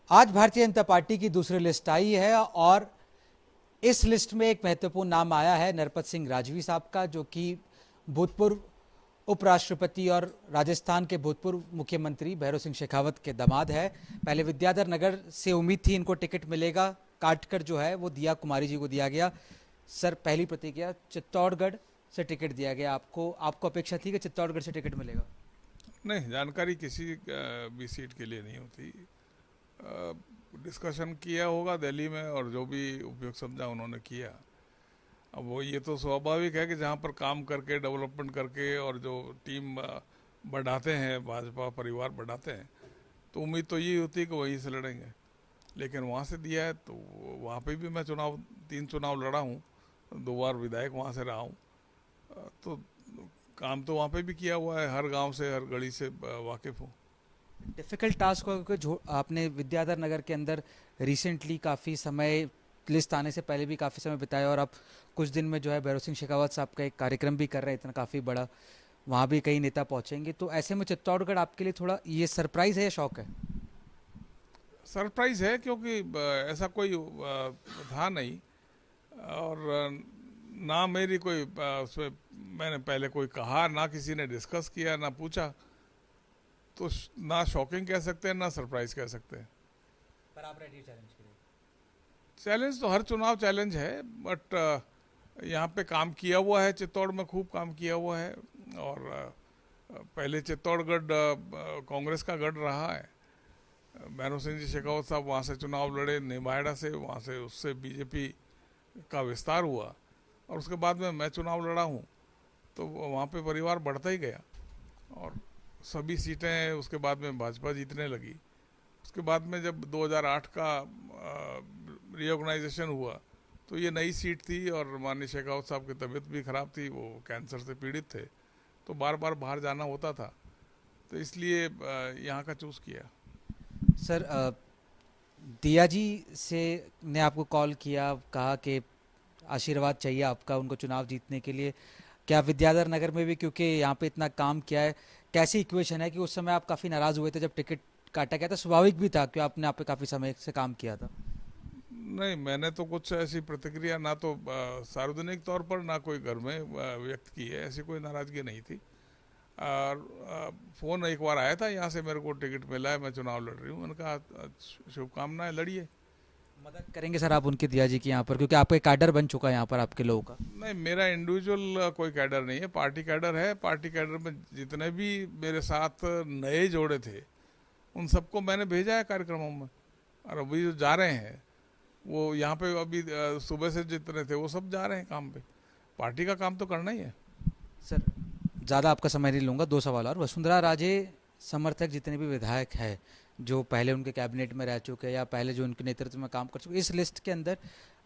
आज भारतीय जनता पार्टी की दूसरी लिस्ट आई है और इस लिस्ट में एक महत्वपूर्ण नाम आया है नरपत सिंह राजवी साहब का, जो कि भूतपूर्व उपराष्ट्रपति और राजस्थान के भूतपूर्व मुख्यमंत्री भैरव सिंह शेखावत के दामाद है। पहले विद्याधर नगर से उम्मीद थी इनको टिकट मिलेगा, काटकर जो है वो दिया कुमारी जी को दिया गया। सर, पहली प्रतिक्रिया, चित्तौड़गढ़ से टिकट दिया गया आपको, आपको अपेक्षा थी कि चित्तौड़गढ़ से टिकट मिलेगा? नहीं, जानकारी किसी भी सीट के लिए नहीं होती। डिस्कशन किया होगा दिल्ली में और जो भी उपयुक्त समझा उन्होंने किया। अब वो ये तो स्वाभाविक है कि जहाँ पर काम करके डेवलपमेंट करके और जो टीम बढ़ाते हैं, भाजपा परिवार बढ़ाते हैं, तो उम्मीद तो यही होती है कि वहीं से लड़ेंगे। लेकिन वहाँ से दिया है तो वहाँ पे भी मैं 3 चुनाव लड़ा हूँ, 2 बार विधायक वहाँ से रहा हूँ। तो काम तो वहाँ पे भी किया हुआ है, हर गांव से हर गली से वाकिफ़ हूँ। डिफिकल्ट टास्क होगा क्योंकि आपने विद्याधर नगर के अंदर रिसेंटली काफ़ी समय, लिस्ट आने से पहले भी काफ़ी समय बिताया और अब कुछ दिन में जो है भैरव सिंह शेखावत साहब का एक कार्यक्रम भी कर रहे हैं, इतना काफ़ी बड़ा, वहाँ भी कई नेता पहुँचेंगे, तो ऐसे में चित्तौड़गढ़ आपके लिए थोड़ा ये सरप्राइज़ है या शौक है? सरप्राइज है क्योंकि ऐसा कोई था नहीं। और ना मेरी कोई उसमें मैंने पहले कोई कहा, ना किसी ने डिस्कस किया, ना पूछा। तो ना शॉकिंग कह सकते हैं ना सरप्राइज कह सकते हैं। पर आप रेडी चैलेंज के लिए? चैलेंज तो हर चुनाव चैलेंज है, बट यहाँ पे काम किया हुआ है, चित्तौड़ में खूब काम किया हुआ है। और पहले चित्तौड़गढ़ कांग्रेस का गढ़ रहा है। भैरव सिंह जी शेखावत साहब वहाँ से चुनाव लड़े, निमाड़ा से, वहाँ से उससे बीजेपी का विस्तार हुआ और उसके बाद में मैं चुनाव लड़ा हूँ। तो वहाँ पे परिवार बढ़ता ही गया और सभी सीटें उसके बाद में भाजपा जीतने लगी। उसके बाद में जब 2008 का रीऑर्गेनाइजेशन हुआ तो ये नई सीट थी और माननीय शेखावत साहब की तबीयत भी ख़राब थी, वो कैंसर से पीड़ित थे, तो बार बार बाहर जाना होता था, तो इसलिए यहाँ का चूज़ किया। सर, दिया जी से ने आपको कॉल किया, कहा कि आशीर्वाद चाहिए आपका उनको चुनाव जीतने के लिए, क्या विद्याधर नगर में भी, क्योंकि यहाँ पे इतना काम किया है, कैसी इक्वेशन है कि उस समय आप काफ़ी नाराज़ हुए थे जब टिकट काटा गया था? स्वाभाविक भी था कि आपने आप पे काफ़ी समय से काम किया था। नहीं, मैंने तो कुछ ऐसी प्रतिक्रिया ना तो सार्वजनिक तौर पर ना कोई घर में व्यक्त की है, ऐसी कोई नाराज़गी नहीं थी। और फ़ोन एक बार आया था यहाँ से, मेरे को टिकट मिला है, मैं चुनाव लड़ रही हूँ, मैंने कहा शुभकामनाएं, लड़िए। मदद करेंगे सर आप उनकी, दिया जी की यहाँ पर, क्योंकि आपका एक कैडर बन चुका है यहाँ पर आपके लोगों का? नहीं, मेरा इंडिविजुअल कोई कैडर नहीं है, पार्टी कैडर है। पार्टी कैडर में जितने भी मेरे साथ नए जोड़े थे उन सबको मैंने भेजा है कार्यक्रमों में। और अभी जो जा रहे हैं वो यहाँ पे अभी सुबह से जितने थे वो सब जा रहे हैं काम पे। पार्टी का काम तो करना ही है। सर, ज़्यादा आपका समय नहीं लूँगा, दो सवाल और। वसुंधरा राजे समर्थक जितने भी विधायक हैं जो पहले उनके कैबिनेट में रह चुके हैं या पहले जो उनके नेतृत्व में काम कर चुके, इस लिस्ट के अंदर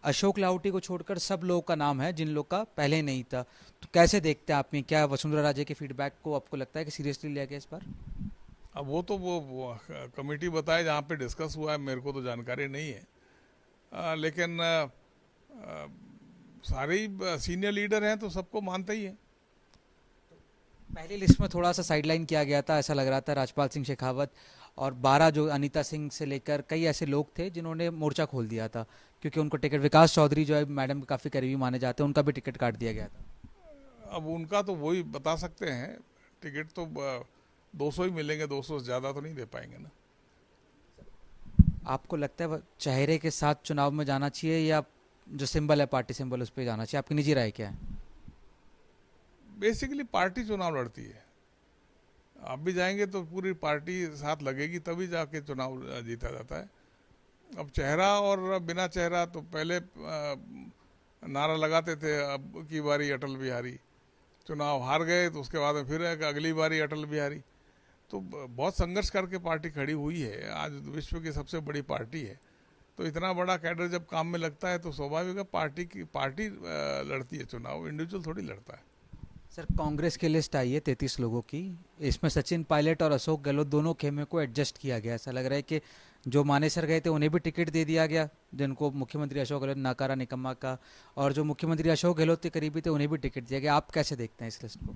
अशोक लाहोटी को छोड़कर सब लोगों का नाम है जिन लोग का पहले नहीं था, तो कैसे देखते हैं आप में? क्या वसुंधरा राजे के फीडबैक को आपको लगता है कि सीरियसली लिया गया इस बार? अब वो तो वो कमेटी बताए जहाँ पे डिस्कस हुआ है, मेरे को तो जानकारी नहीं है। लेकिन सारे ही सीनियर लीडर हैं तो सबको मानते ही हैं। पहली लिस्ट में थोड़ा सा साइडलाइन किया गया था, ऐसा लग रहा था, राजपाल सिंह शेखावत और 12 जो अनीता सिंह से लेकर कई ऐसे लोग थे जिन्होंने मोर्चा खोल दिया था, क्योंकि उनको टिकट, विकास चौधरी जो है मैडम के काफ़ी करीबी माने जाते हैं, उनका भी टिकट काट दिया गया था। अब उनका तो वही बता सकते हैं। टिकट तो 200 ही मिलेंगे, 200 से ज़्यादा तो नहीं दे पाएंगे ना। आपको लगता है चेहरे के साथ चुनाव में जाना चाहिए या जो सिंबल है, पार्टी सिंबल, उस पर जाना चाहिए? आपकी निजी राय क्या है? बेसिकली पार्टी चुनाव लड़ती है। आप भी जाएंगे तो पूरी पार्टी साथ लगेगी तभी जाके चुनाव जीता जाता है। अब चेहरा और बिना चेहरा, तो पहले नारा लगाते थे अब की बारी अटल बिहारी, चुनाव हार गए तो उसके बाद में फिर है कि अगली बारी अटल बिहारी। तो बहुत संघर्ष करके पार्टी खड़ी हुई है, आज विश्व की सबसे बड़ी पार्टी है। तो इतना बड़ा कैडर जब काम में लगता है तो स्वाभाविक है पार्टी लड़ती है चुनाव, इंडिविजुअल थोड़ी लड़ता है। सर, कांग्रेस की लिस्ट आई है 33 लोगों की, इसमें सचिन पायलट और अशोक गहलोत दोनों खेमे को एडजस्ट किया गया। ऐसा लग रहा है कि जो मानेसर गए थे उन्हें भी टिकट दे दिया गया, जिनको मुख्यमंत्री अशोक गहलोत नाकारा निकम्मा का, और जो मुख्यमंत्री अशोक गहलोत के करीबी थे उन्हें भी टिकट दिया गया। आप कैसे देखते हैं इस लिस्ट को?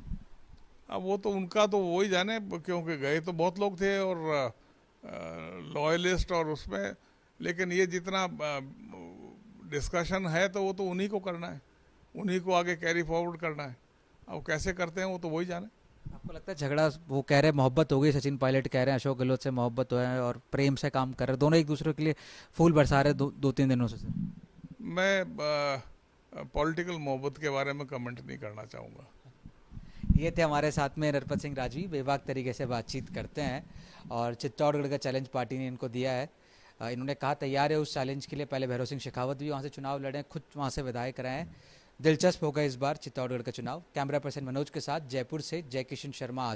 अब वो तो उनका तो वही जाने, क्योंकि गए तो बहुत लोग थे और लॉयलिस्ट और उसमें, लेकिन ये जितना डिस्कशन है तो वो तो उन्हीं को करना है, उन्हीं को आगे कैरी फॉरवर्ड करना है। अब कैसे करते हैं वो तो वही जाने। आपको लगता है झगड़ा, वो कह रहे हैं मोहब्बत हो गई, सचिन पायलट कह रहे हैं अशोक गहलोत से मोहब्बत हो है और प्रेम से काम कर रहे हैं, दोनों एक दूसरे के लिए फूल बरसा रहे हैं दो तीन दिनों से? मैं पॉलिटिकल मोहब्बत के बारे में कमेंट नहीं करना चाहूँगा। ये थे हमारे साथ में नरपत सिंह राजवी, बेबाक तरीके से बातचीत करते हैं और चित्तौड़गढ़ का चैलेंज पार्टी ने इनको दिया है। इन्होंने कहा तैयार है उस चैलेंज के लिए। पहले भैरव सिंह शेखावत भी वहाँ से चुनाव लड़े, खुद वहाँ से विधायक रहे हैं। दिलचस्प होगा इस बार चित्तौड़गढ़ का चुनाव। कैमरा पर्सन मनोज के साथ जयपुर से जय किशन शर्मा।